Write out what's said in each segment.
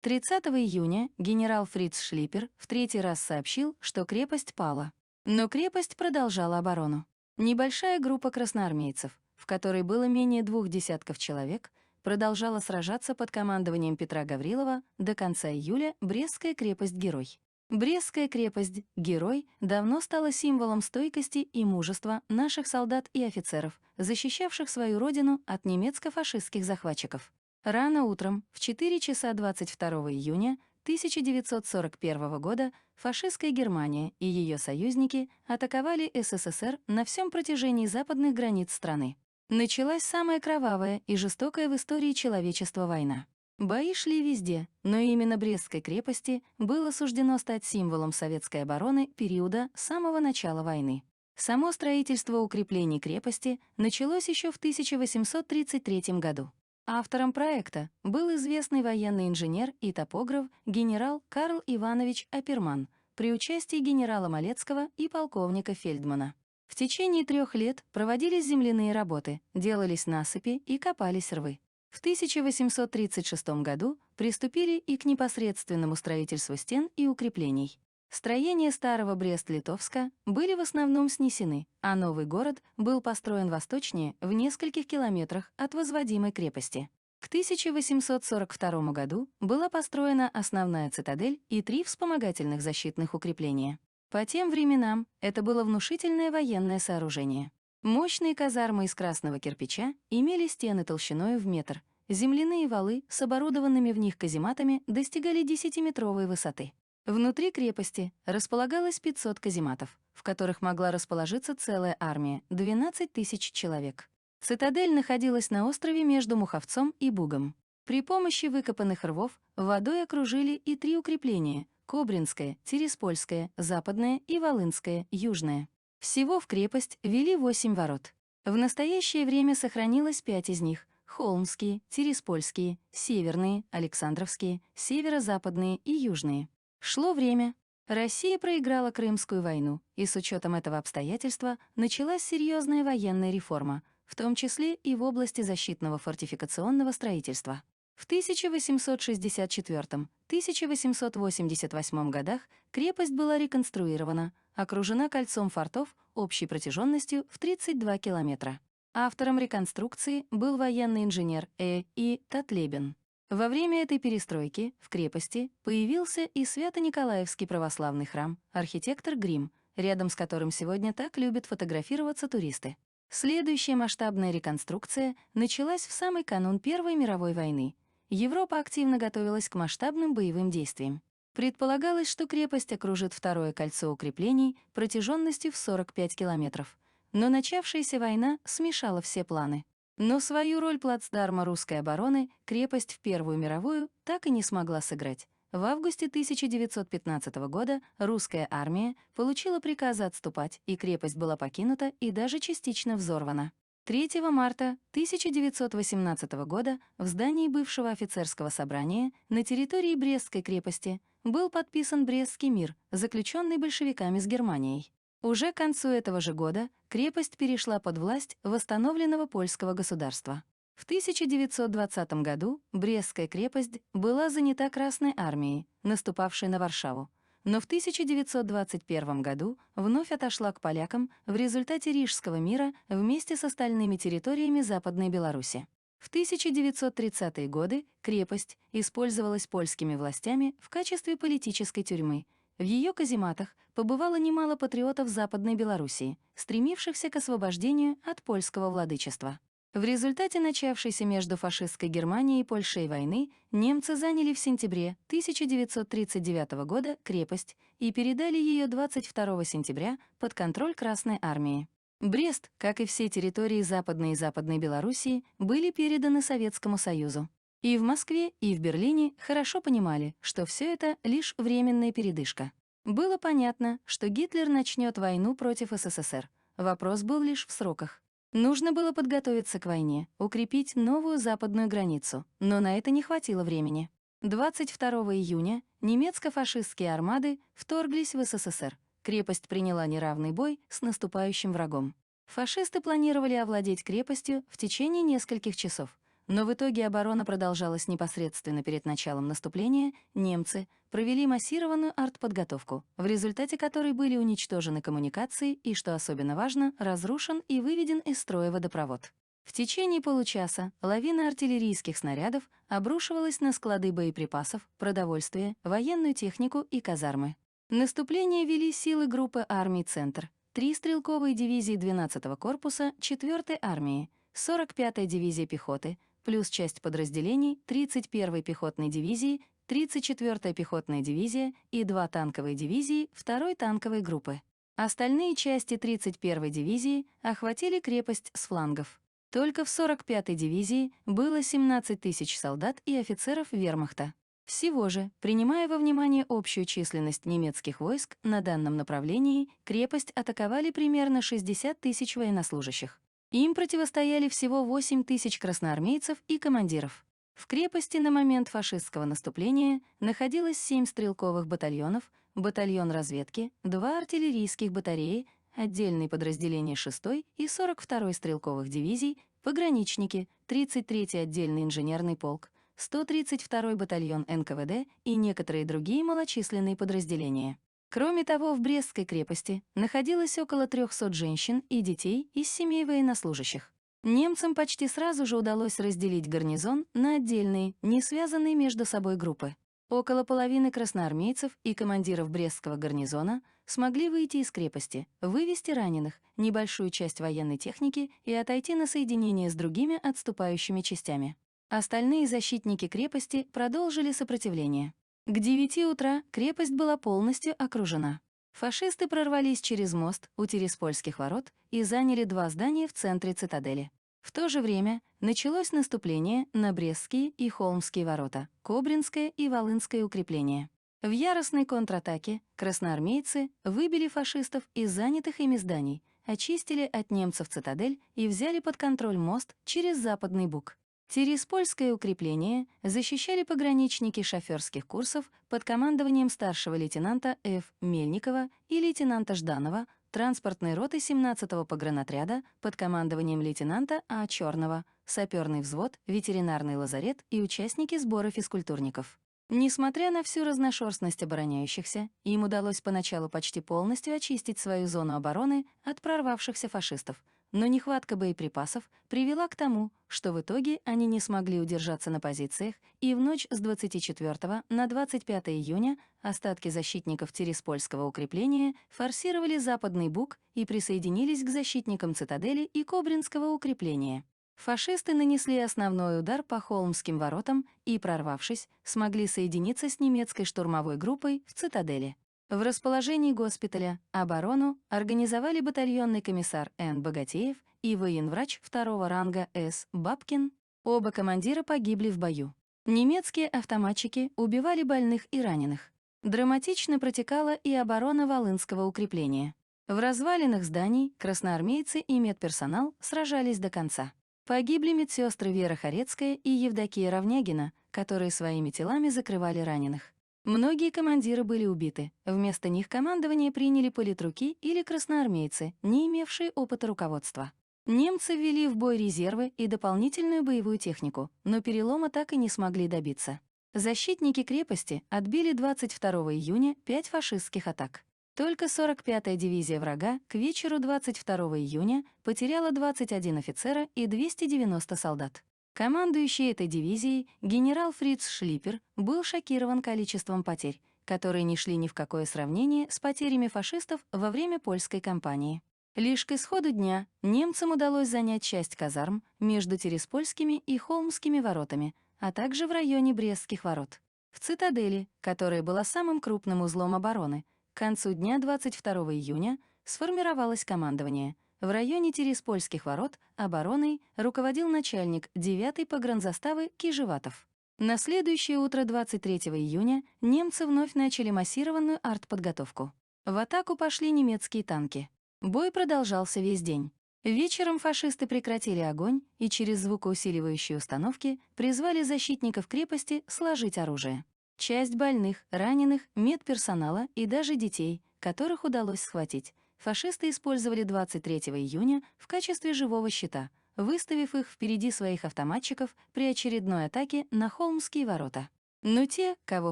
30 июня генерал Фриц Шлиппер в третий раз сообщил, что крепость пала. Но крепость продолжала оборону. Небольшая группа красноармейцев, в которой было менее 2 десятков человек, продолжала сражаться под командованием Петра Гаврилова до конца июля. Брестская крепость-герой. Брестская крепость-герой давно стала символом стойкости и мужества наших солдат и офицеров, защищавших свою родину от немецко-фашистских захватчиков. Рано утром, в 4 часа 22 июня 1941 года, фашистская Германия и ее союзники атаковали СССР на всем протяжении западных границ страны. Началась самая кровавая и жестокая в истории человечества война. Бои шли везде, но именно Брестской крепости было суждено стать символом советской обороны периода самого начала войны. Само строительство укреплений крепости началось еще в 1833 году. Автором проекта был известный военный инженер и топограф генерал Карл Иванович Аперман при участии генерала Малецкого и полковника Фельдмана. В течение 3 лет проводились земляные работы, делались насыпи и копались рвы. В 1836 году приступили и к непосредственному строительству стен и укреплений. Строения старого Брест-Литовска были в основном снесены, а новый город был построен восточнее в нескольких километрах от возводимой крепости. К 1842 году была построена основная цитадель и 3 вспомогательных защитных укрепления. По тем временам это было внушительное военное сооружение. Мощные казармы из красного кирпича имели стены толщиной в метр. Земляные валы с оборудованными в них казематами достигали 10-метровой высоты. Внутри крепости располагалось 500 казематов, в которых могла расположиться целая армия, 12 тысяч человек. Цитадель находилась на острове между Муховцом и Бугом. При помощи выкопанных рвов водой окружили и 3 укрепления — Кобринское, Тиреспольское, Западное и Волынское, Южное. Всего в крепость вели 8 ворот. В настоящее время сохранилось 5 из них — Холмские, Тиреспольские, Северные, Александровские, Северо-Западные и Южные. Шло время. Россия проиграла Крымскую войну, и с учетом этого обстоятельства началась серьезная военная реформа, в том числе и в области защитного фортификационного строительства. В 1864-1888 годах крепость была реконструирована, окружена кольцом фортов общей протяженностью в 32 километра. Автором реконструкции был военный инженер И. Татлебен. Во время этой перестройки в крепости появился и Свято-Николаевский православный храм, архитектор Грим, рядом с которым сегодня так любят фотографироваться туристы. Следующая масштабная реконструкция началась в самый канун Первой мировой войны. Европа активно готовилась к масштабным боевым действиям. Предполагалось, что крепость окружит второе кольцо укреплений протяженностью в 45 километров. Но начавшаяся война смешала все планы. Но свою роль плацдарма русской обороны крепость в Первую мировую так и не смогла сыграть. В августе 1915 года русская армия получила приказы отступать, и крепость была покинута и даже частично взорвана. 3 марта 1918 года в здании бывшего офицерского собрания на территории Брестской крепости был подписан Брестский мир, заключенный большевиками с Германией. Уже к концу этого же года крепость перешла под власть восстановленного польского государства. В 1920 году Брестская крепость была занята Красной армией, наступавшей на Варшаву, но в 1921 году вновь отошла к полякам в результате Рижского мира вместе с остальными территориями Западной Беларуси. В 1930-е годы крепость использовалась польскими властями в качестве политической тюрьмы. В ее казематах побывало немало патриотов Западной Белоруссии, стремившихся к освобождению от польского владычества. В результате начавшейся между фашистской Германией и Польшей войны немцы заняли в сентябре 1939 года крепость и передали ее 22 сентября под контроль Красной армии. Брест, как и все территории Западной и Западной Белоруссии, были переданы Советскому Союзу. И в Москве, и в Берлине хорошо понимали, что все это лишь временная передышка. Было понятно, что Гитлер начнет войну против СССР. Вопрос был лишь в сроках. Нужно было подготовиться к войне, укрепить новую западную границу, но на это не хватило времени. 22 июня немецко-фашистские армады вторглись в СССР. Крепость приняла неравный бой с наступающим врагом. Фашисты планировали овладеть крепостью в течение нескольких часов, Но в итоге оборона продолжалась непосредственно перед началом наступления. Немцы провели массированную артподготовку, в результате которой были уничтожены коммуникации и, что особенно важно, разрушен и выведен из строя водопровод. В течение получаса лавина артиллерийских снарядов обрушивалась на склады боеприпасов, продовольствия, военную технику и казармы. Наступление вели силы группы армий «Центр», 3 стрелковые дивизии 12-го корпуса 4-й армии, 45-я дивизия пехоты, плюс часть подразделений 31-й пехотной дивизии, 34-я пехотная дивизия и 2 танковые дивизии 2-й танковой группы. Остальные части 31-й дивизии охватили крепость с флангов. Только в 45-й дивизии было 17 тысяч солдат и офицеров вермахта. Всего же, принимая во внимание общую численность немецких войск на данном направлении, крепость атаковали примерно 60 тысяч военнослужащих. Им противостояли всего 8 тысяч красноармейцев и командиров. В крепости на момент фашистского наступления находилось 7 стрелковых батальонов, батальон разведки, 2 артиллерийских батареи, отдельные подразделения 6-й и 42-й стрелковых дивизий, пограничники, 33-й отдельный инженерный полк, 132-й батальон НКВД и некоторые другие малочисленные подразделения. Кроме того, в Брестской крепости находилось около 300 женщин и детей из семей военнослужащих. Немцам почти сразу же удалось разделить гарнизон на отдельные, не связанные между собой группы. Около половины красноармейцев и командиров Брестского гарнизона смогли выйти из крепости, вывести раненых, небольшую часть военной техники и отойти на соединение с другими отступающими частями. Остальные защитники крепости продолжили сопротивление. К 9 утра крепость была полностью окружена. Фашисты прорвались через мост у Тираспольских ворот и заняли 2 здания в центре цитадели. В то же время началось наступление на Брестские и Холмские ворота, Кобринское и Волынское укрепления. В яростной контратаке красноармейцы выбили фашистов из занятых ими зданий, очистили от немцев цитадель и взяли под контроль мост через Западный Буг. Тираспольское укрепление защищали пограничники шофёрских курсов под командованием старшего лейтенанта Ф. Мельникова и лейтенанта Жданова, транспортной роты 17-го погранотряда под командованием лейтенанта А. Чёрного, саперный взвод, ветеринарный лазарет и участники сбора физкультурников. Несмотря на всю разношерстность обороняющихся, им удалось поначалу почти полностью очистить свою зону обороны от прорвавшихся фашистов, но нехватка боеприпасов привела к тому, что в итоге они не смогли удержаться на позициях, и в ночь с 24 на 25 июня остатки защитников Тираспольского укрепления форсировали Западный Буг и присоединились к защитникам цитадели и Кобринского укрепления. Фашисты нанесли основной удар по Холмским воротам и, прорвавшись, смогли соединиться с немецкой штурмовой группой в цитадели. В расположении госпиталя оборону организовали батальонный комиссар Н. Богатеев и военврач 2-го ранга С. Бабкин. Оба командира погибли в бою. Немецкие автоматчики убивали больных и раненых. Драматично протекала и оборона Волынского укрепления. В развалинах зданий красноармейцы и медперсонал сражались до конца. Погибли медсестры Вера Хорецкая и Евдокия Равнягина, которые своими телами закрывали раненых. Многие командиры были убиты, вместо них командование приняли политруки или красноармейцы, не имевшие опыта руководства. Немцы ввели в бой резервы и дополнительную боевую технику, но перелома так и не смогли добиться. Защитники крепости отбили 22 июня 5 фашистских атак. Только 45-я дивизия врага к вечеру 22 июня потеряла 21 офицера и 290 солдат. Командующий этой дивизией генерал Фриц Шлиппер был шокирован количеством потерь, которые не шли ни в какое сравнение с потерями фашистов во время польской кампании. Лишь к исходу дня немцам удалось занять часть казарм между Тираспольскими и Холмскими воротами, а также в районе Брестских ворот. В цитадели, которая была самым крупным узлом обороны, к концу дня 22 июня сформировалось командование. В районе Тираспольских ворот обороной руководил начальник 9-й погранзаставы Кижеватов. На следующее утро 23 июня немцы вновь начали массированную артподготовку. В атаку пошли немецкие танки. Бой продолжался весь день. Вечером фашисты прекратили огонь и через звукоусиливающие установки призвали защитников крепости сложить оружие. Часть больных, раненых, медперсонала и даже детей, которых удалось схватить, фашисты использовали 23 июня в качестве живого щита, выставив их впереди своих автоматчиков при очередной атаке на Холмские ворота. Но те, кого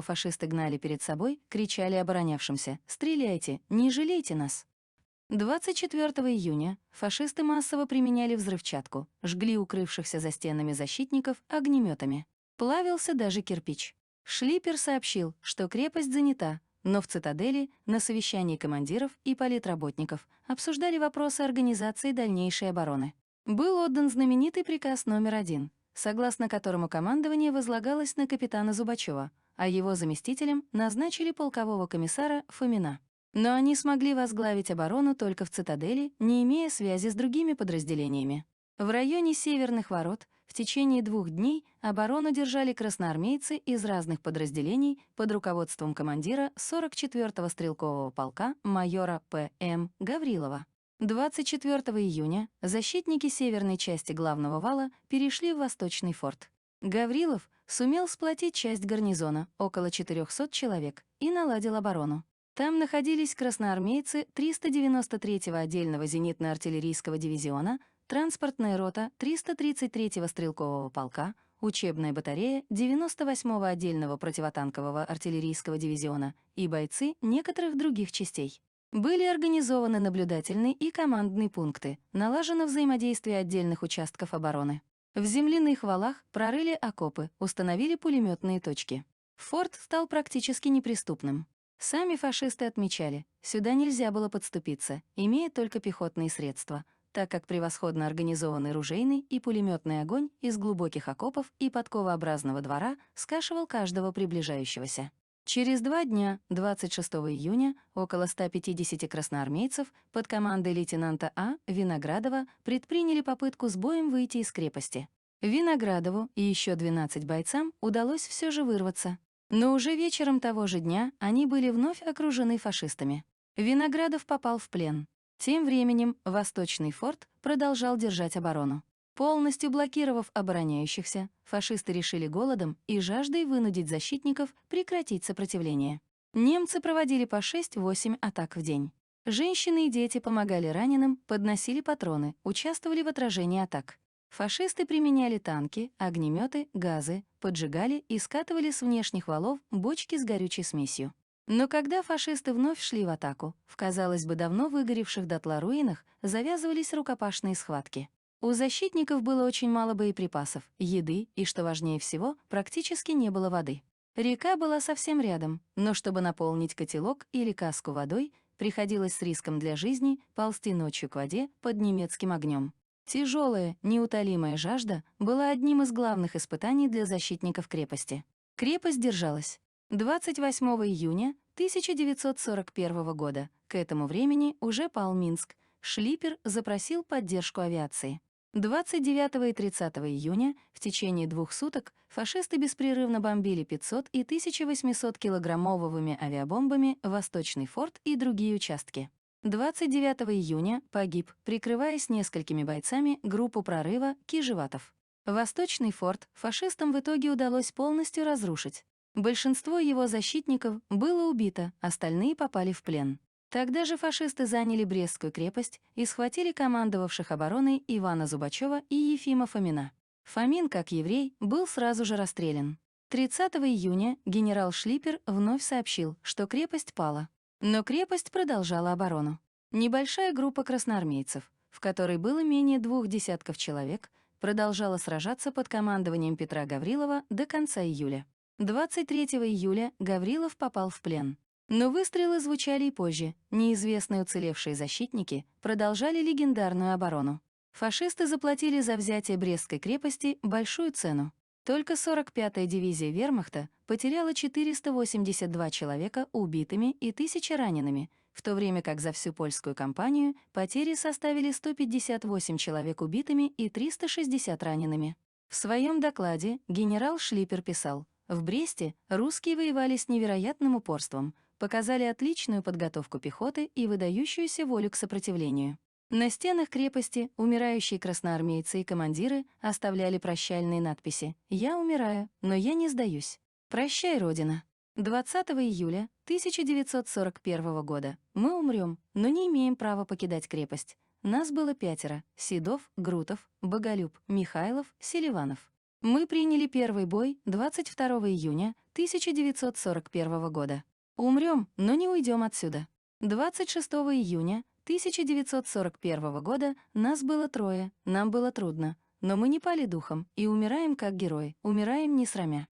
фашисты гнали перед собой, кричали оборонявшимся: «Стреляйте, не жалейте нас!». 24 июня фашисты массово применяли взрывчатку, жгли укрывшихся за стенами защитников огнеметами. Плавился даже кирпич. Шлиппер сообщил, что крепость занята, но в цитадели на совещании командиров и политработников обсуждали вопросы организации дальнейшей обороны. Был отдан знаменитый приказ номер 1, согласно которому командование возлагалось на капитана Зубачева, а его заместителем назначили полкового комиссара Фомина. Но они смогли возглавить оборону только в цитадели, не имея связи с другими подразделениями. В районе Северных ворот в течение 2 дней оборону держали красноармейцы из разных подразделений под руководством командира 44-го стрелкового полка майора П.М. Гаврилова. 24 июня защитники северной части главного вала перешли в Восточный форт. Гаврилов сумел сплотить часть гарнизона, около 400 человек, и наладил оборону. Там находились красноармейцы 393-го отдельного зенитно-артиллерийского дивизиона, транспортная рота 333-го стрелкового полка, учебная батарея 98-го отдельного противотанкового артиллерийского дивизиона и бойцы некоторых других частей. Были организованы наблюдательные и командные пункты, налажено взаимодействие отдельных участков обороны. В земляных валах прорыли окопы, установили пулеметные точки. Форт стал практически неприступным. Сами фашисты отмечали, сюда нельзя было подступиться, имея только пехотные средства, так как превосходно организованный ружейный и пулеметный огонь из глубоких окопов и подковообразного двора скашивал каждого приближающегося. Через 2 дня, 26 июня, около 150 красноармейцев под командой лейтенанта А. Виноградова предприняли попытку с боем выйти из крепости. Виноградову и еще 12 бойцам удалось все же вырваться. Но уже вечером того же дня они были вновь окружены фашистами. Виноградов попал в плен. Тем временем Восточный форт продолжал держать оборону. Полностью блокировав обороняющихся, фашисты решили голодом и жаждой вынудить защитников прекратить сопротивление. Немцы проводили по 6-8 атак в день. Женщины и дети помогали раненым, подносили патроны, участвовали в отражении атак. Фашисты применяли танки, огнеметы, газы, поджигали и скатывали с внешних валов бочки с горючей смесью. Но когда фашисты вновь шли в атаку, в, казалось бы, давно выгоревших дотла руинах завязывались рукопашные схватки. У защитников было очень мало боеприпасов, еды и, что важнее всего, практически не было воды. Река была совсем рядом, но чтобы наполнить котелок или каску водой, приходилось с риском для жизни ползти ночью к воде под немецким огнем. Тяжелая, неутолимая жажда была одним из главных испытаний для защитников крепости. Крепость держалась. 28 июня 1941 года, к этому времени уже пал Минск, Шлиппер запросил поддержку авиации. 29 и 30 июня в течение 2 суток фашисты беспрерывно бомбили 500 и 1800-килограммовыми авиабомбами Восточный форт и другие участки. 29 июня погиб, прикрываясь несколькими бойцами, группу прорыва кижеватов. Восточный форт фашистам в итоге удалось полностью разрушить. Большинство его защитников было убито, остальные попали в плен. Тогда же фашисты заняли Брестскую крепость и схватили командовавших обороной Ивана Зубачева и Ефима Фомина. Фомин, как еврей, был сразу же расстрелян. 30 июня генерал Шлиппер вновь сообщил, что крепость пала. Но крепость продолжала оборону. Небольшая группа красноармейцев, в которой было менее 2 десятков человек, продолжала сражаться под командованием Петра Гаврилова до конца июля. 23 июля Гаврилов попал в плен. Но выстрелы звучали и позже. Неизвестные уцелевшие защитники продолжали легендарную оборону. Фашисты заплатили за взятие Брестской крепости большую цену. Только 45-я дивизия вермахта потеряла 482 человека убитыми и 1000 ранеными, в то время как за всю польскую кампанию потери составили 158 человек убитыми и 360 ранеными. В своем докладе генерал Шлиппер писал: «В Бресте русские воевали с невероятным упорством, показали отличную подготовку пехоты и выдающуюся волю к сопротивлению». На стенах крепости умирающие красноармейцы и командиры оставляли прощальные надписи: «Я умираю, но я не сдаюсь. Прощай, Родина». 20 июля 1941 года мы умрем, но не имеем права покидать крепость. Нас было 5: Седов, Грутов, Боголюб, Михайлов, Селиванов. Мы приняли первый бой 22 июня 1941 года. Умрем, но не уйдем отсюда. 26 июня 1941 года нас было 3, нам было трудно, но мы не пали духом и умираем как герои, умираем не срамя.